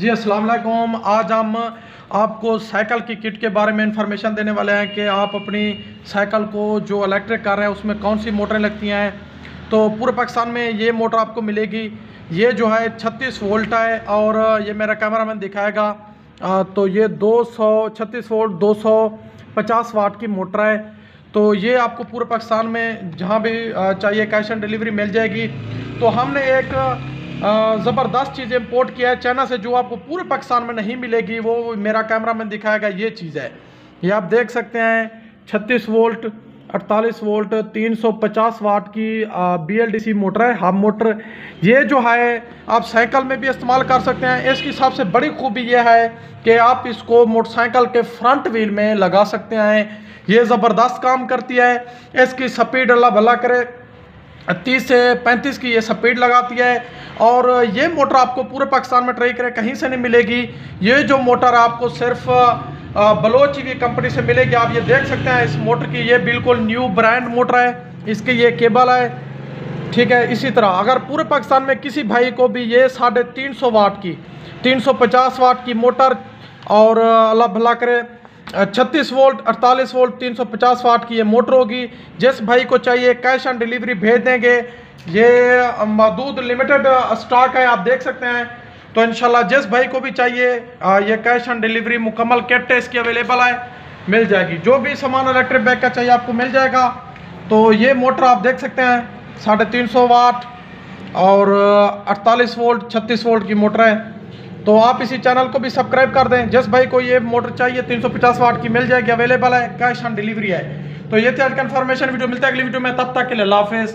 जी अस्सलाम वालेकुम। आज हम आपको साइकिल की किट के बारे में इंफॉर्मेशन देने वाले हैं कि आप अपनी साइकिल को जो इलेक्ट्रिक कार है उसमें कौन सी मोटरें लगती हैं। तो पूरे पाकिस्तान में ये मोटर आपको मिलेगी। ये जो है 36 वोल्ट है और ये मेरा कैमरामैन दिखाएगा। तो ये 236 वोल्ट 250 वाट की मोटर है। तो ये आपको पूरे पाकिस्तान में जहाँ भी चाहिए कैश ऑन डिलीवरी मिल जाएगी। तो हमने एक ज़बरदस्त चीज़ इंपोर्ट किया है चाइना से जो आपको पूरे पाकिस्तान में नहीं मिलेगी, वो मेरा कैमरामैन दिखाएगा। ये चीज़ है, ये आप देख सकते हैं 36 वोल्ट 48 वोल्ट 350 वाट की BLDC मोटर है, हब मोटर। ये जो है आप साइकिल में भी इस्तेमाल कर सकते हैं। इसकी सबसे बड़ी खूबी ये है कि आप इसको मोटरसाइकिल के फ्रंट व्हील में लगा सकते हैं। ये ज़बरदस्त काम करती है। इसकी स्पीड अल्लाह भला करे 30 से 35 की ये स्पीड लगाती है। और ये मोटर आपको पूरे पाकिस्तान में ट्राई करें कहीं से नहीं मिलेगी। ये जो मोटर आपको सिर्फ बलोच की कंपनी से मिलेगी। आप ये देख सकते हैं इस मोटर की, ये बिल्कुल न्यू ब्रांड मोटर है। इसकी ये केबल है, ठीक है। इसी तरह अगर पूरे पाकिस्तान में किसी भाई को भी ये 350 वाट की 350 वाट की मोटर और अल्लाह भला करे 36 वोल्ट 48 वोल्ट 350 वाट की ये मोटर होगी, जिस भाई को चाहिए कैश ऑन डिलीवरी भेज देंगे। ये महदूद लिमिटेड स्टॉक है, आप देख सकते हैं। तो इंशाल्लाह जिस भाई को भी चाहिए ये कैश ऑन डिलीवरी मुकम्मल किट इसकी अवेलेबल है, मिल जाएगी। जो भी सामान इलेक्ट्रिक बैग का चाहिए आपको मिल जाएगा। तो ये मोटर आप देख सकते हैं 350 वाट और 48 वोल्ट 36 वोल्ट की मोटर है। तो आप इसी चैनल को भी सब्सक्राइब कर दें। जिस भाई को ये मोटर चाहिए 350 वाट की मिल जाएगी, अवेलेबल है, कैश ऑन डिलीवरी है। तो ये थी आज का इन्फॉर्मेशन वीडियो। मिलता है अगली वीडियो में, तब तक के लिए अल्लाह हाफिज़।